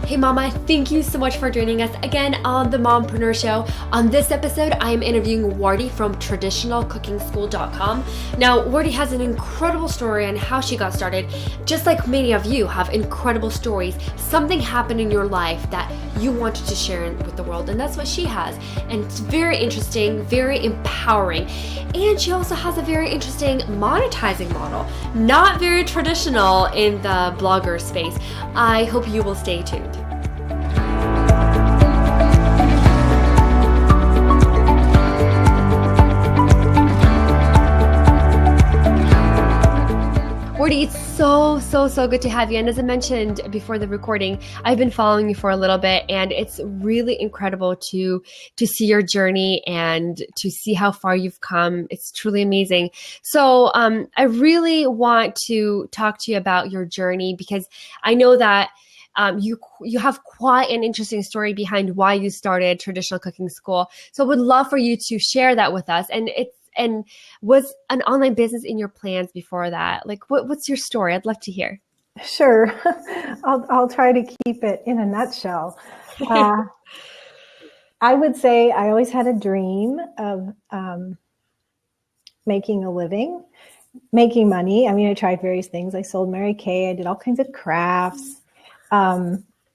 Hey Mama, thank you so much for joining us again on the Mompreneur Show. On this episode, I am interviewing Wardee from traditionalcookingschool.com. Now, Wardee has an incredible story on how she got started. Just like many of you have incredible stories, something happened in your life that you wanted to share with the world, and that's what she has. And it's very interesting, very empowering. And she also has a very interesting monetizing model, not very traditional in the blogger space. I hope you will stay tuned. Wardee, it's so good to have you. And as I mentioned before the recording, I've been following you for a little bit, and it's really incredible to see your journey and to see how far you've come. It's truly amazing. So I really want to talk to you about your journey, because I know that you have quite an interesting story behind why you started Traditional Cooking School. So I would love for you to share that with us. And was an online business in your plans before that? Like, what's your story? I'd love to hear. Sure. I'll try to keep it in a nutshell. I would say I always had a dream of making a living, making money. I mean, I tried various things. I sold Mary Kay. I did all kinds of crafts.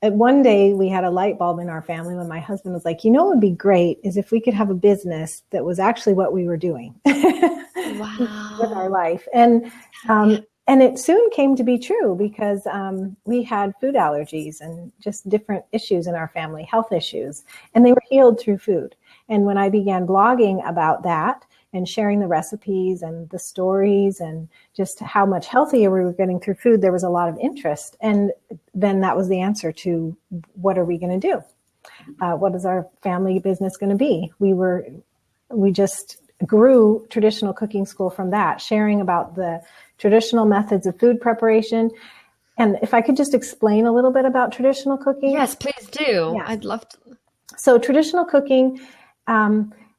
One day we had a light bulb in our family when my husband was like, what would be great is if we could have a business that was actually what we were doing Wow. with our life. And it soon came to be true, because we had food allergies and just different issues in our family, health issues, and they were healed through food. And when I began blogging about that and sharing the recipes and the stories and just how much healthier we were getting through food, there was a lot of interest. And then that was the answer to, what are we going to do? What is our family business going to be? We just grew Traditional Cooking School from that, sharing about the traditional methods of food preparation. And if I could just explain a little bit about traditional cooking. Yes, please do. Yeah. I'd love to. So traditional cooking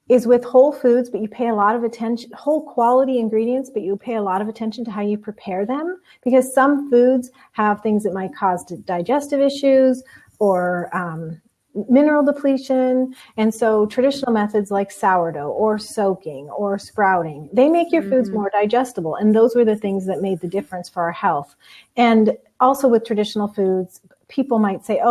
is with whole foods, but you pay a lot of attention, whole quality ingredients, but you pay a lot of attention to how you prepare them, because some foods have things that might cause digestive issues or mineral depletion. And so traditional methods like sourdough or soaking or sprouting, they make your foods more digestible. And those were the things that made the difference for our health. And also with traditional foods, people might say,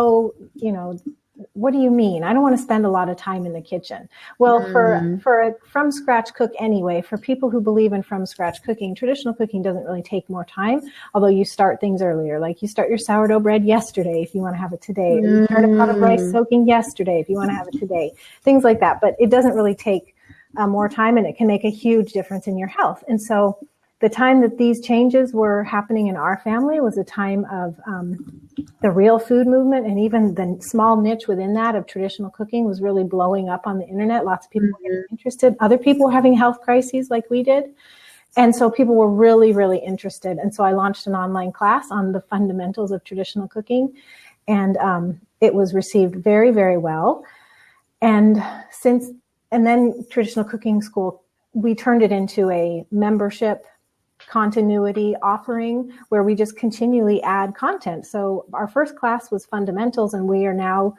what do you mean? I don't want to spend a lot of time in the kitchen. Well, for a from scratch cook anyway, for people who believe in from scratch cooking, traditional cooking doesn't really take more time, although you start things earlier. Like you start your sourdough bread yesterday if you want to have it today. Or you start a pot of rice soaking yesterday if you want to have it today. Things like that. But it doesn't really take more time, and it can make a huge difference in your health. And so the time that these changes were happening in our family was a time of the real food movement, and even the small niche within that of traditional cooking was really blowing up on the internet. Lots of people were getting interested. Other people were having health crises like we did. And so people were really, really interested. And so I launched an online class on the fundamentals of traditional cooking, and it was received very, very well. And then Traditional Cooking School, we turned it into a membership continuity offering where we just continually add content. So our first class was fundamentals, and we are now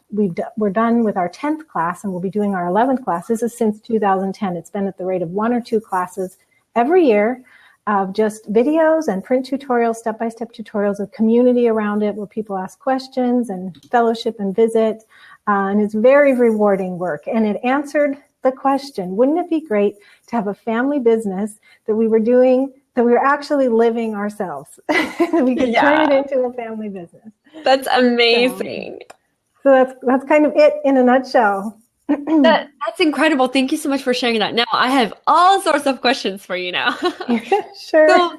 we're done with our 10th class, and we'll be doing our 11th class. This is since 2010. It's been at the rate of 1 or 2 classes every year of just videos and print tutorials, step-by-step tutorials, of community around it where people ask questions and fellowship and visit. And it's very rewarding work. And it answered the question, wouldn't it be great to have a family business that we were actually living ourselves? We could turn it into a family business. That's amazing. So that's kind of it in a nutshell. That's incredible. Thank you so much for sharing that. Now I have all sorts of questions for you now. Sure. So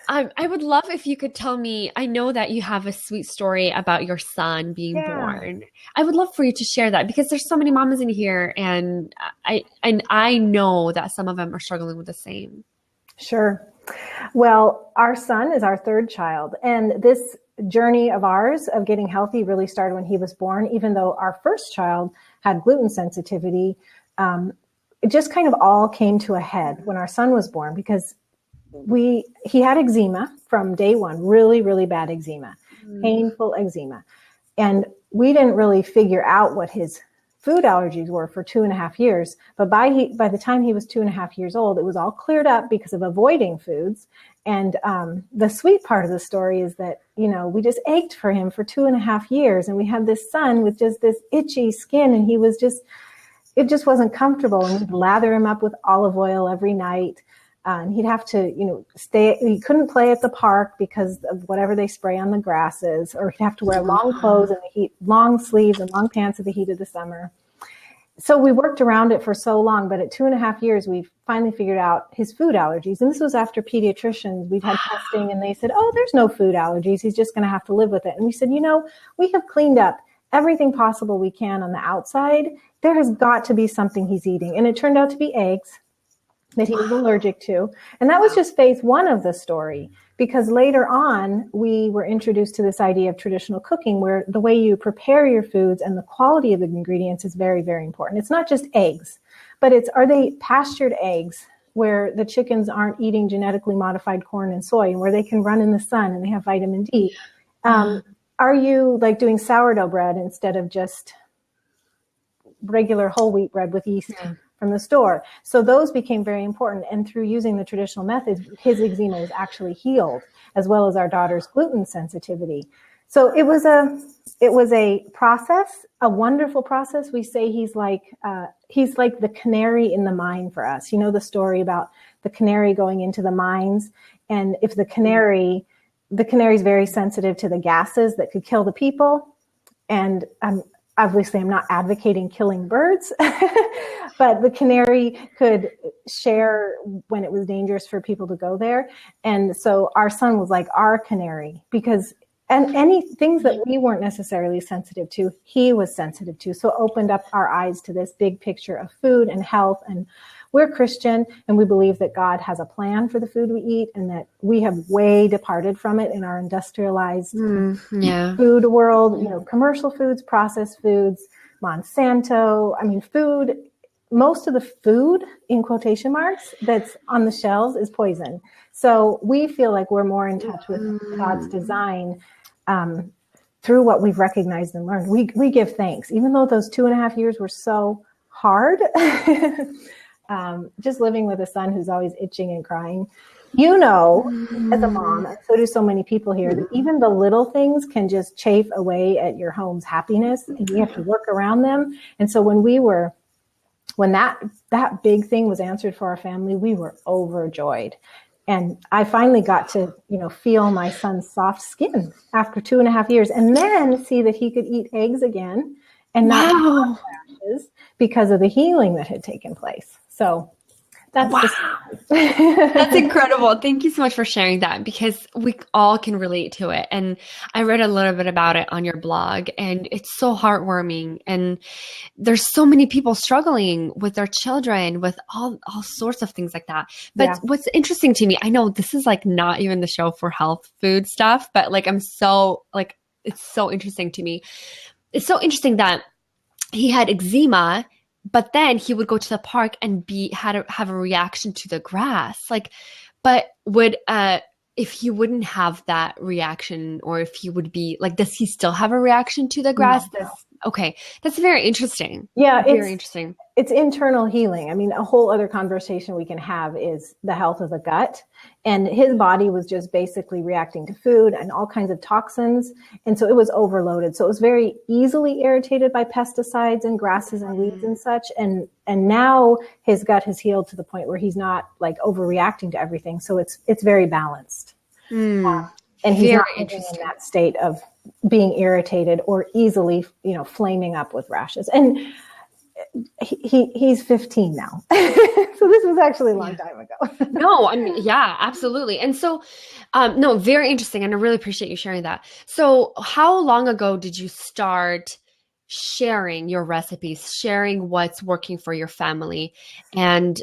I would love if you could tell me, I know that you have a sweet story about your son being born. I would love for you to share that, because there's so many mamas in here, and I know that some of them are struggling with the same. Sure. Well, our son is our third child, and this journey of ours of getting healthy really started when he was born. Even though our first child had gluten sensitivity, it just kind of all came to a head when our son was born, because he had eczema from day one, really, really bad eczema, painful eczema. And we didn't really figure out what his food allergies were for 2.5 years. But by the time he was 2.5 years old, it was all cleared up because of avoiding foods. And the sweet part of the story is that, we just ached for him for 2.5 years. And we had this son with just this itchy skin, and it just wasn't comfortable. And we'd lather him up with olive oil every night. And he'd have to, he couldn't play at the park because of whatever they spray on the grasses, or he'd have to wear long clothes in the heat, long sleeves and long pants in the heat of the summer. So we worked around it for so long, but at 2.5 years, we finally figured out his food allergies. And this was after pediatricians. We've had testing, and they said, oh, there's no food allergies. He's just going to have to live with it. And we said, we have cleaned up everything possible we can on the outside. There has got to be something he's eating. And it turned out to be eggs that he was allergic to. And that was just phase one of the story, because later on, we were introduced to this idea of traditional cooking, where the way you prepare your foods and the quality of the ingredients is very, very important. It's not just eggs, but are they pastured eggs where the chickens aren't eating genetically modified corn and soy, and where they can run in the sun and they have vitamin D? Are you doing sourdough bread instead of just regular whole wheat bread with yeast from the store? So those became very important. And through using the traditional methods, his eczema was actually healed, as well as our daughter's gluten sensitivity. So it was a process, a wonderful process. We say he's like the canary in the mine for us. The story about the canary going into the mines, and if the canary is very sensitive to the gases that could kill the people. And obviously, I'm not advocating killing birds, but the canary could share when it was dangerous for people to go there. And so our son was like our canary, because any things that we weren't necessarily sensitive to, he was sensitive to. So opened up our eyes to this big picture of food and health. And we're Christian, and we believe that God has a plan for the food we eat, and that we have way departed from it in our industrialized food world, commercial foods, processed foods, Monsanto. I mean, food, most of the food, in quotation marks, that's on the shelves is poison. So we feel like we're more in touch with God's design through what we've recognized and learned. We give thanks, even though those 2.5 years were so hard. Just living with a son who's always itching and crying, as a mom, and so do so many people here, that even the little things can just chafe away at your home's happiness, and you have to work around them. And so when that big thing was answered for our family, we were overjoyed. And I finally got to, feel my son's soft skin after 2.5 years, and then see that he could eat eggs again and not rashes because of the healing that had taken place. So that's That's incredible. Thank you so much for sharing that, because we all can relate to it. And I read a little bit about it on your blog, and it's so heartwarming. And there's so many people struggling with their children with all sorts of things like that. But what's interesting to me, I know this is not even the show for health food stuff, but it's so interesting to me. It's so interesting that he had eczema, but then he would go to the park and have a reaction to the grass. But would if he wouldn't have that reaction, or if he would be does he still have a reaction to the grass? No. Okay, that's very interesting. Yeah, very interesting. It's internal healing. I mean, a whole other conversation we can have is the health of the gut. And his body was just basically reacting to food and all kinds of toxins. And so it was overloaded. So it was very easily irritated by pesticides and grasses and weeds and such. And now his gut has healed to the point where he's not overreacting to everything. So it's very balanced. And he's not in that state of being irritated or easily, flaming up with rashes. And he's 15 now. So this was actually a long time ago. No, I mean, yeah, absolutely. And so, no, very interesting. And I really appreciate you sharing that. So how long ago did you start sharing your recipes, sharing what's working for your family, and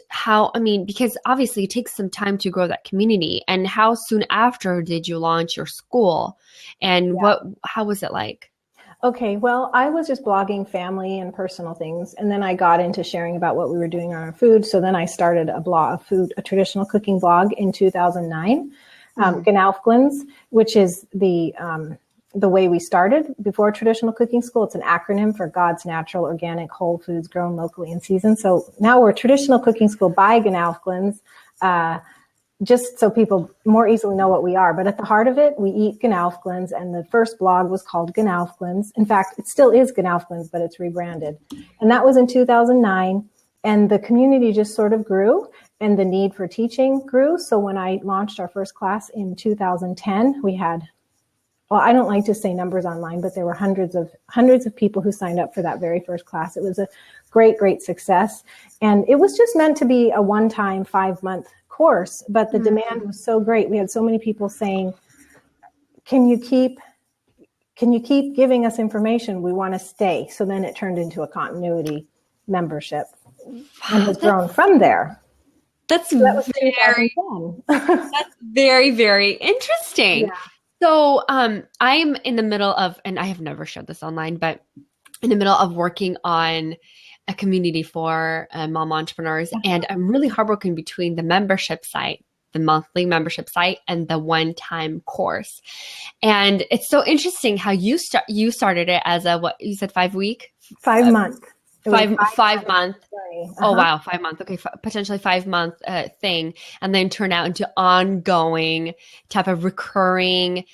because obviously it takes some time to grow that community? And how soon after did you launch your school, and how was it like? Okay, well, I was just blogging family and personal things, and then I got into sharing about what we were doing on our food. So then I started a traditional cooking blog in 2009, Gnaufglens, which is the the way we started before traditional cooking school. It's an acronym for God's Natural, Organic, Whole Foods Grown Locally in Season. So now we're traditional cooking school by Gnaufglins, just so people more easily know what we are. But at the heart of it, we eat Gnaufglins, and the first blog was called Gnaufglins. In fact, it still is Gnaufglins, but it's rebranded. And that was in 2009. And the community just sort of grew, and the need for teaching grew. So when I launched our first class in 2010, we had, well, I don't like to say numbers online, but there were hundreds of people who signed up for that very first class. It was a great success. And it was just meant to be a one-time 5-month course, but the demand was so great. We had so many people saying, can you keep giving us information? We want to stay. So then it turned into a continuity membership and has grown from there. That's very, very interesting. Yeah. So I'm in the middle of, and I have never shared this online, but in the middle of working on a community for mom entrepreneurs. And I'm really heartbroken between the membership site, the monthly membership site, and the one-time course. And it's so interesting how you started it as a, what you said, 5 week? 5 month. 5 month. Oh, wow. 5 month. Okay. Potentially 5 month thing. And then turn out into ongoing type of recurring,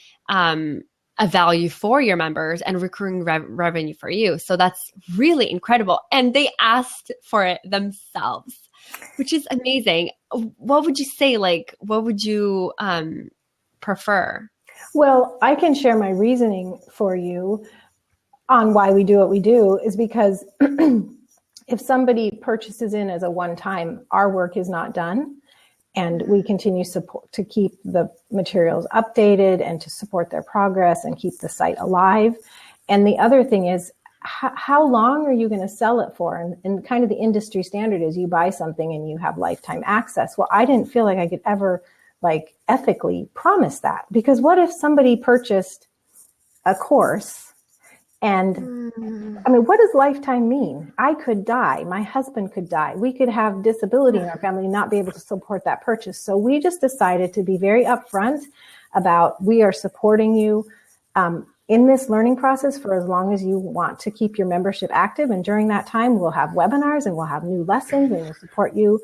a value for your members and recurring revenue for you. So that's really incredible. And they asked for it themselves, which is amazing. What would you say? Like, what would you prefer? Well, I can share my reasoning for you on why we do what we do is because if somebody purchases in as a one-time, our work is not done. And we continue support to keep the materials updated and to support their progress and keep the site alive. And the other thing is, how long are you going to sell it for? And kind of the industry standard is you buy something and you have lifetime access. Well, I didn't feel like I could ever ethically promise that, because what if somebody purchased a course and I mean, what does lifetime mean? I could die. My husband could die. We could have disability in our family and not be able to support that purchase. So we just decided to be very upfront about, we are supporting you in this learning process for as long as you want to keep your membership active. And during that time, we'll have webinars and we'll have new lessons and we'll support you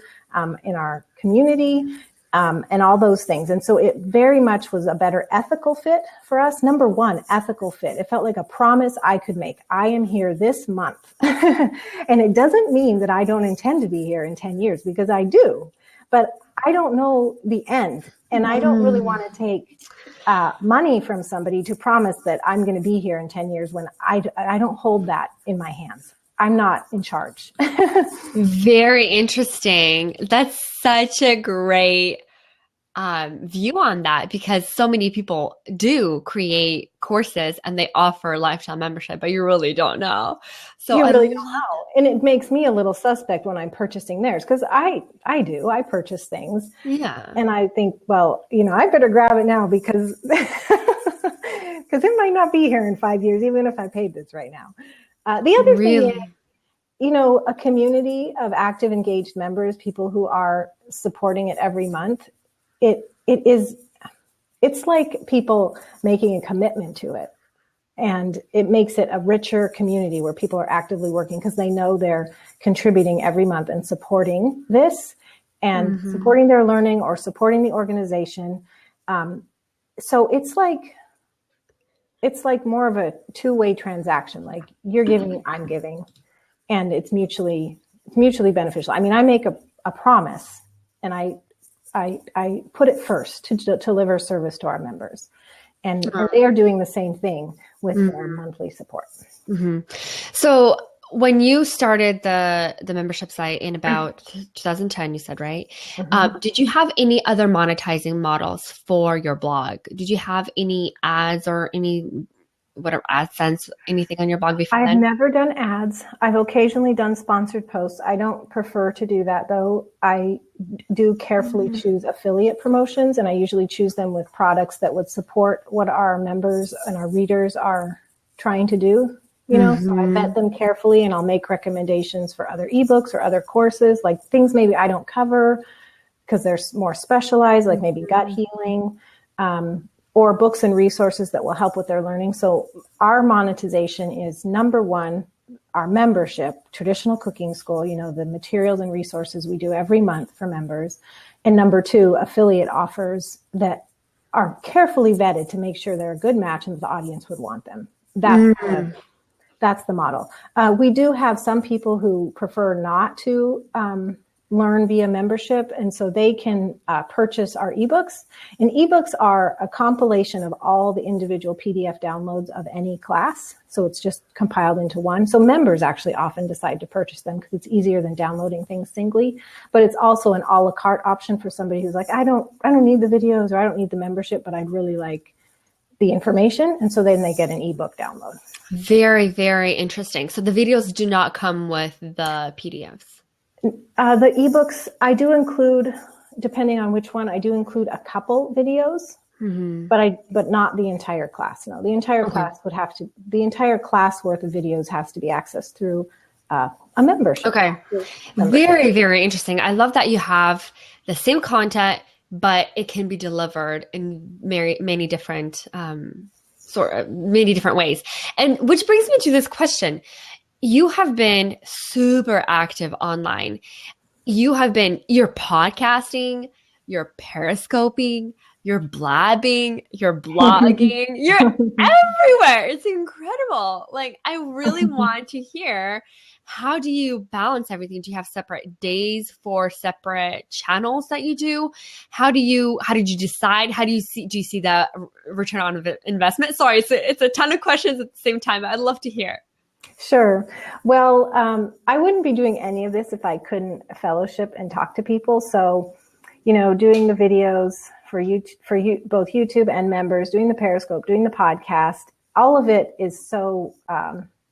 in our community. And all those things. And so it very much was a better ethical fit for us. Number one, ethical fit. It felt like a promise I could make. I am here this month. And it doesn't mean that I don't intend to be here in 10 years, because I do. But I don't know the end. And I don't really want to take money from somebody to promise that I'm going to be here in 10 years when I don't hold that in my hands. I'm not in charge. Very interesting. That's such a great view on that, because so many people do create courses and they offer lifetime membership, but you really don't know. So you really don't know. And it makes me a little suspect when I'm purchasing theirs, because I purchase things. Yeah. And I think, well, I better grab it now because it might not be here in 5 years, even if I paid this right now. The other thing is, a community of active, engaged members, people who are supporting it every month, it's like people making a commitment to it. And it makes it a richer community where people are actively working because they know they're contributing every month and supporting this and supporting their learning or supporting the organization. So it's like more of a two-way transaction. Like you're giving, I'm giving, and it's mutually beneficial. I mean, I make a promise and I put it first to deliver service to our members, and they are doing the same thing with their monthly support. So when you started the membership site in about 2010, you said, right? Did you have any other monetizing models for your blog? Did you have any ads or any AdSense, anything on your blog before then? I've never done ads. I've occasionally done sponsored posts. I don't prefer to do that, though. I do carefully choose affiliate promotions, and I usually choose them with products that would support what our members and our readers are trying to do. So I vet them carefully, and I'll make recommendations for other ebooks or other courses, like things maybe I don't cover because they're more specialized, like maybe gut healing. or books and resources that will help with their learning. So our monetization is number one, our membership, Traditional Cooking School, the materials and resources we do every month for members. And number two, affiliate offers that are carefully vetted to make sure they're a good match and the audience would want them. That's the model. We do have some people who prefer not to learn via membership, and so they can purchase our ebooks. And ebooks are a compilation of all the individual PDF downloads of any class. So it's just compiled into one. So members actually often decide to purchase them because it's easier than downloading things singly. But it's also an a la carte option for somebody who's like, I don't need the videos or I don't need the membership, but I'd really like the information. And so then they get an ebook download. Very, very interesting. So the videos do not come with the PDFs. The ebooks, I do include, depending on which one, I do include a couple videos, but not the entire class. No, the entire class the entire class worth of videos has to be accessed through a membership. Okay. Very, very interesting. I love that you have the same content, but it can be delivered in many different many different ways. And which brings me to this question. You have been super active online. You're podcasting, you're periscoping, you're blabbing, you're blogging, you're everywhere. It's incredible. Like, I really want to hear, how do you balance everything? Do you have separate days for separate channels that you do? How did you decide? Do you see the return on investment? Sorry, it's a ton of questions at the same time. I'd love to hear. Sure. Well, I wouldn't be doing any of this if I couldn't fellowship and talk to people. So, doing the videos for you, both YouTube and members, doing the Periscope, doing the podcast, all of it is so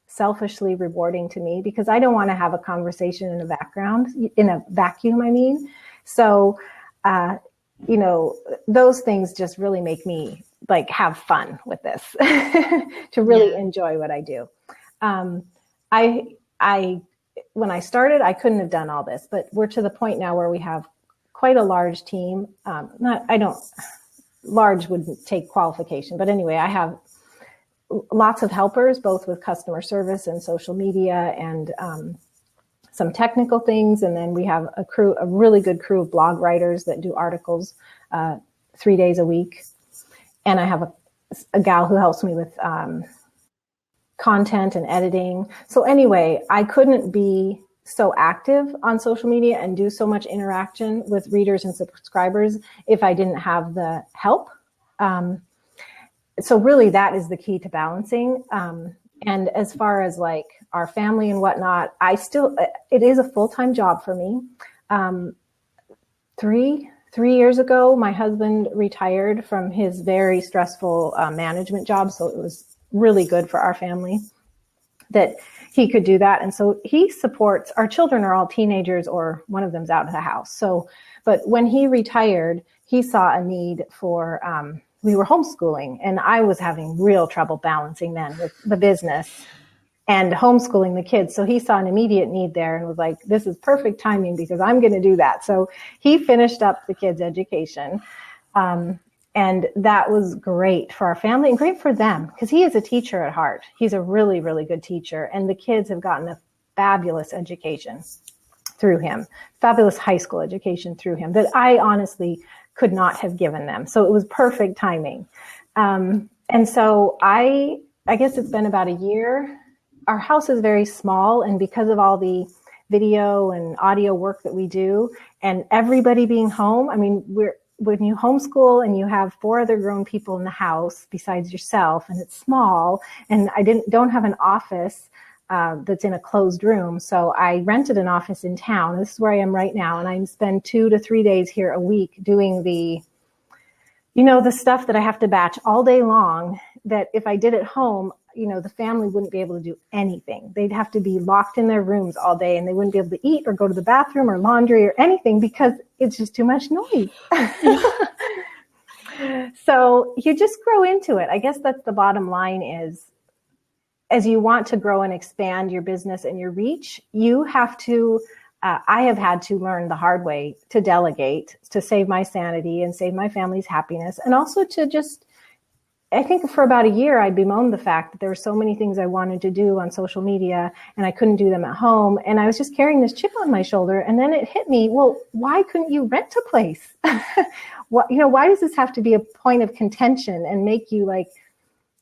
selfishly rewarding to me because I don't want to have a conversation in a vacuum, I mean. So, those things just really make me have fun with this to really enjoy what I do. When I started, I couldn't have done all this, but we're to the point now where we have quite a large team. Large wouldn't take qualification, but anyway, I have lots of helpers, both with customer service and social media and, some technical things. And then we have a really good crew of blog writers that do articles, 3 days a week. And I have a gal who helps me with, content and editing. So anyway, I couldn't be so active on social media and do so much interaction with readers and subscribers if I didn't have the help. So really that is the key to balancing. And as far as our family and whatnot, it is a full-time job for me. 3 years ago, my husband retired from his very stressful management job. So it was really good for our family that he could do that. And so he supports, our children are all teenagers or one of them's out of the house. So, but when he retired, he saw a need for, we were homeschooling and I was having real trouble balancing then with the business and homeschooling the kids. So he saw an immediate need there and was like, this is perfect timing because I'm going to do that. So he finished up the kids' education. And that was great for our family and great for them because he is a teacher at heart. He's a really, really good teacher. And the kids have gotten a fabulous education through him, fabulous high school education through him that I honestly could not have given them. So it was perfect timing. And so I guess it's been about a year. Our house is very small. And because of all the video and audio work that we do and everybody being home, I mean, when you homeschool and you have 4 other grown people in the house besides yourself and it's small and I don't have an office that's in a closed room. So I rented an office in town. This is where I am right now. And I spend 2 to 3 days here a week doing the stuff that I have to batch all day long that if I did at home, the family wouldn't be able to do anything. They'd have to be locked in their rooms all day and they wouldn't be able to eat or go to the bathroom or laundry or anything because it's just too much noise. So you just grow into it. I guess that's the bottom line is as you want to grow and expand your business and your reach, you have to, I have had to learn the hard way to delegate, to save my sanity and save my family's happiness and also to just I think for about a year, I bemoaned the fact that there were so many things I wanted to do on social media and I couldn't do them at home. And I was just carrying this chip on my shoulder. And then it hit me, well, why couldn't you rent a place? Why does this have to be a point of contention and make you like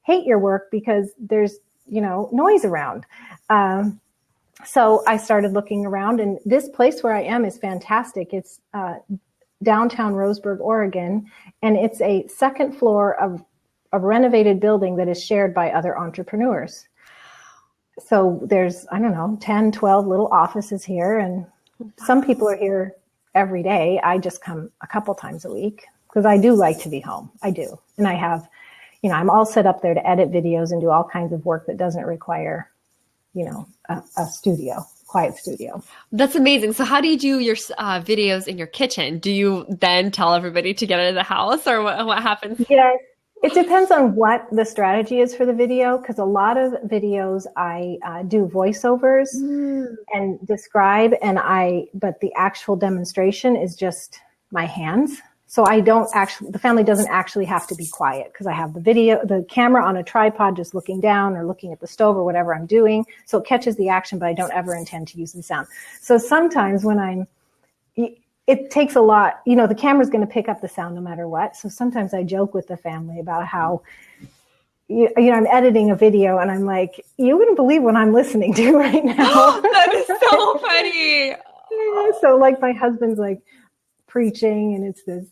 hate your work because there's, noise around? So I started looking around, and this place where I am is fantastic. It's downtown Roseburg, Oregon, and it's a second floor of a renovated building that is shared by other entrepreneurs. So there's, 10, 12 little offices here, and some people are here every day. I just come a couple times a week because I do like to be home. I do. And I have, I'm all set up there to edit videos and do all kinds of work that doesn't require, a studio. Quiet studio. That's amazing. So how do you do your videos in your kitchen? Do you then tell everybody to get out of the house, or what happens? Yes. It depends on what the strategy is for the video, because a lot of videos I do voiceovers and describe, but the actual demonstration is just my hands. So the family doesn't actually have to be quiet because I have the camera on a tripod just looking down or looking at the stove or whatever I'm doing. So it catches the action, but I don't ever intend to use the sound. So sometimes it takes a lot, the camera's going to pick up the sound no matter what. So sometimes I joke with the family about how, I'm editing a video and I'm like, you wouldn't believe what I'm listening to right now. That is so funny. So like my husband's like preaching and it's this,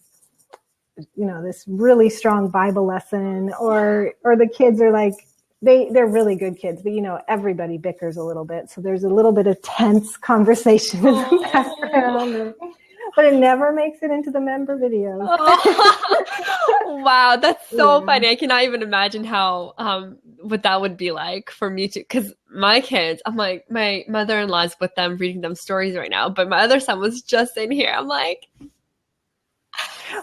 this really strong Bible lesson, or the kids are like, they're really good kids, but everybody bickers a little bit. So there's a little bit of tense conversation in the background. But it never makes it into the member videos. Oh, wow, that's so funny. I cannot even imagine how what that would be like for me to, because my kids, I'm like, my mother-in-law's with them reading them stories right now, but my other son was just in here. I'm like,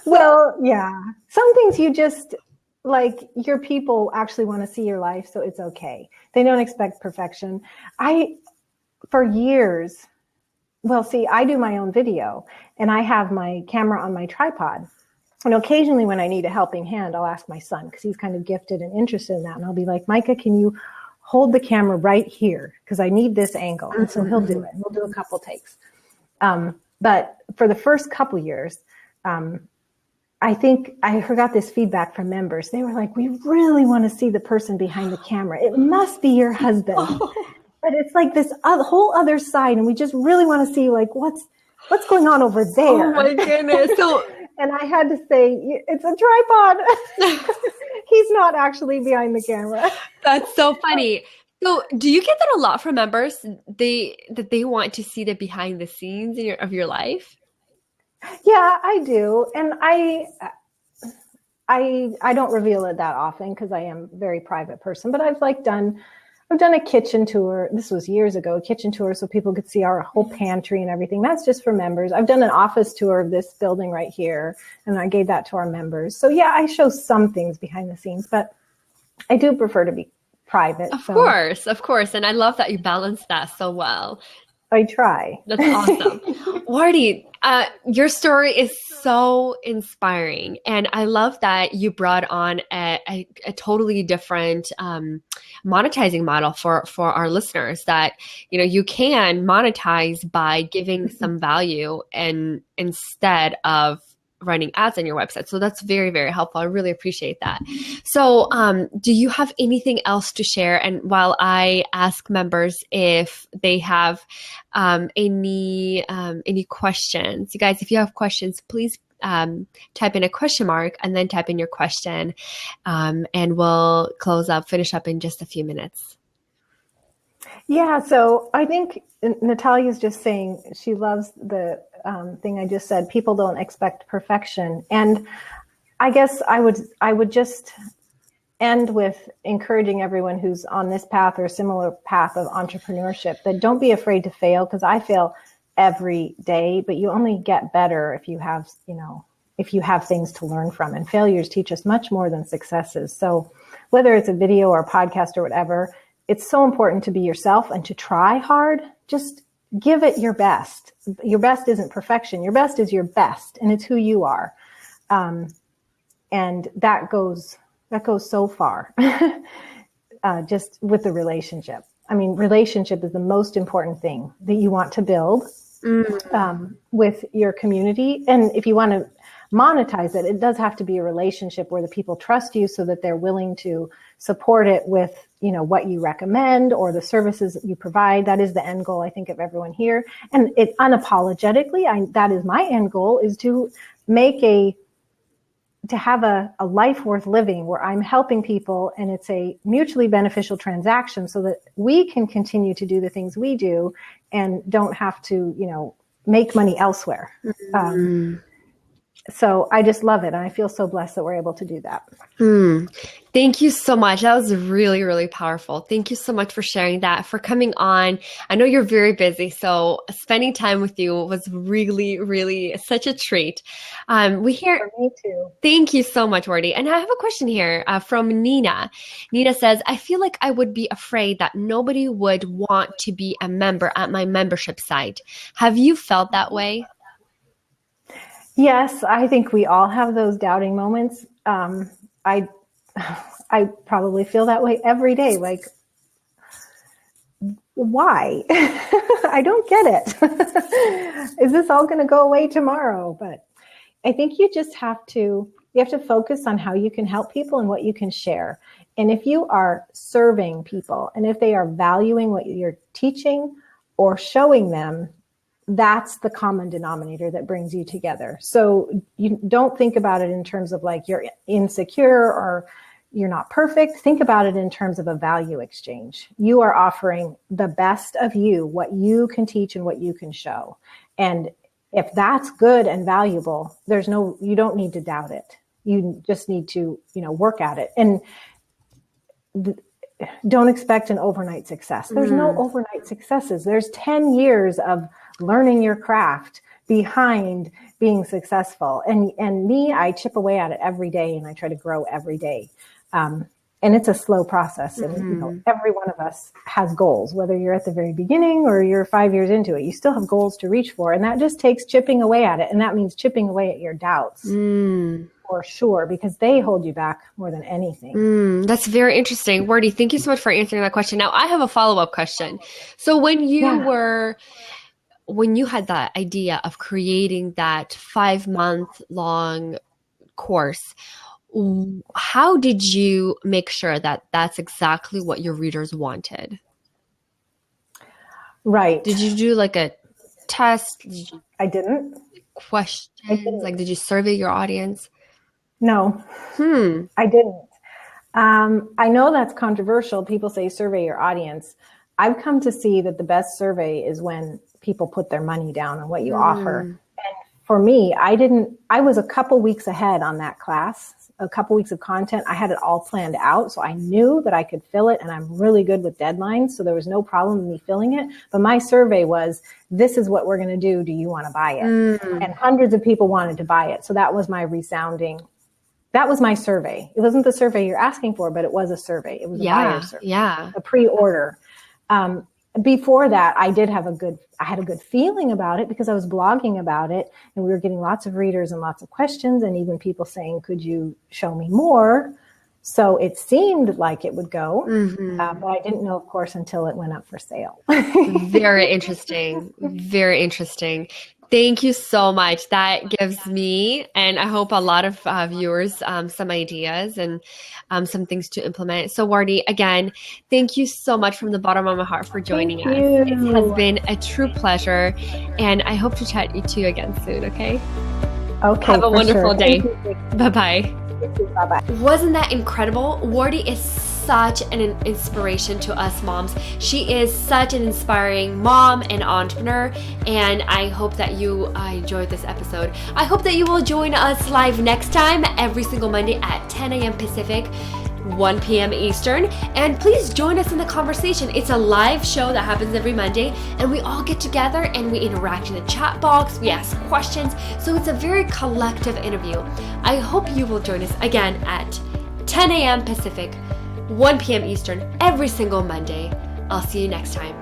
well, yeah. Some things you just, like, your people actually want to see your life, so it's okay. They don't expect perfection. For years, well, see, I do my own video and I have my camera on my tripod. And occasionally when I need a helping hand, I'll ask my son because he's kind of gifted and interested in that. And I'll be like, Micah, can you hold the camera right here? Because I need this angle. And so he'll do it. We'll do a couple takes. But for the first couple years, I think I got this feedback from members. They were like, we really want to see the person behind the camera. It must be your husband. But it's like this whole other side, and we just really want to see like what's going on over there. Oh my goodness! So, and I had to say, it's a tripod. He's not actually behind the camera. That's so funny. So, do you get that a lot from members? That they want to see the behind the scenes of your life. Yeah, I do, and I don't reveal it that often because I am a very private person. But I've done a kitchen tour. This was years ago, a kitchen tour so people could see our whole pantry and everything. That's just for members. I've done an office tour of this building right here, and I gave that to our members. So yeah, I show some things behind the scenes, but I do prefer to be private. Of course. And I love that you balance that so well. I try. That's awesome. Wardee, your story is so inspiring. And I love that you brought on a totally different monetizing model for our listeners, that, you can monetize by giving some value and instead of running ads on your website. So that's very, very helpful. I really appreciate that. So do you have anything else to share? And while I ask members if they have any questions, you guys, if you have questions, please type in a question mark and then type in your question, and we'll finish up in just a few minutes. Yeah, so I think Natalia's just saying she loves the thing I just said. People don't expect perfection. And I guess I would just end with encouraging everyone who's on this path or a similar path of entrepreneurship that don't be afraid to fail, because I fail every day, but you only get better if you have things to learn from. And failures teach us much more than successes. So whether it's a video or a podcast or whatever, it's so important to be yourself and to try hard. Just give it your best. Your best isn't perfection. Your best is your best, and it's who you are. And that goes That goes so far, just with the relationship. I mean, relationship is the most important thing that you want to build with your community. And if you want to monetize it, it does have to be a relationship where the people trust you so that they're willing to support it with, what you recommend or the services that you provide. That is the end goal, I think, of everyone here. And it unapologetically, that is my end goal, is to have a life worth living where I'm helping people and it's a mutually beneficial transaction so that we can continue to do the things we do and don't have to, make money elsewhere. So I just love it. And I feel so blessed that we're able to do that. Thank you so much. That was really, really powerful. Thank you so much for sharing that, for coming on. I know you're very busy, so spending time with you was really, really such a treat. We hear. For me too. Thank you so much, Wardee. And I have a question here from Nina. Nina says, I feel like I would be afraid that nobody would want to be a member at my membership site. Have you felt that way? Yes, I think we all have those doubting moments. I probably feel that way every day. Like, why? I don't get it. Is this all going to go away tomorrow? But I think you have to focus on how you can help people and what you can share. And if you are serving people and if they are valuing what you're teaching or showing them, that's the common denominator that brings you together. So you don't think about it in terms of like you're insecure or you're not perfect. Think about it in terms of a value exchange. You are offering the best of you, what you can teach and what you can show. And if that's good and valuable, you don't need to doubt it. You just need to, work at it. And don't expect an overnight success. There's no overnight successes. There's 10 years of learning your craft behind being successful. And me, I chip away at it every day and I try to grow every day. And it's a slow process. And every one of us has goals, whether you're at the very beginning or you're 5 years into it, you still have goals to reach for. And that just takes chipping away at it. And that means chipping away at your doubts. For sure, because they hold you back more than anything. That's very interesting. Wardee, thank you so much for answering that question. Now, I have a follow-up question. So when you had that idea of creating that 5-month-long course, how did you make sure that that's exactly what your readers wanted? Right. Did you do like a test? I didn't. Questions? Like, did you survey your audience? No, I didn't. I know that's controversial. People say survey your audience. I've come to see that the best survey is when people put their money down on what you offer. And for me, I was a couple weeks ahead on that class, a couple weeks of content. I had it all planned out. So I knew that I could fill it and I'm really good with deadlines. So there was no problem with me filling it. But my survey was, this is what we're going to do. Do you want to buy it? And hundreds of people wanted to buy it. So that was my that was my survey. It wasn't the survey you're asking for, but it was a survey. It was a buyer survey, a pre-order. Before that, I had a good feeling about it because I was blogging about it and we were getting lots of readers and lots of questions and even people saying, could you show me more? So it seemed like it would go, but I didn't know, of course, until it went up for sale. Very interesting. Very interesting. Thank you so much. That gives me, and I hope a lot of viewers, some ideas and some things to implement. So Wardee, again, thank you so much from the bottom of my heart for joining us. It has been a true pleasure, and I hope to chat to you again soon, okay? Okay. Have a wonderful day. Bye-bye. Bye-bye. Wasn't that incredible? Wardee is such an inspiration to us moms. She is such an inspiring mom and entrepreneur, and I hope that you enjoyed this episode. I hope that you will join us live next time every single Monday at 10 a.m. Pacific, 1 p.m. Eastern, and please join us in the conversation. It's a live show that happens every Monday, and we all get together and we interact in the chat box, we ask questions, so it's a very collective interview. I hope you will join us again at 10 a.m. Pacific, 1 p.m. Eastern every single Monday. I'll see you next time.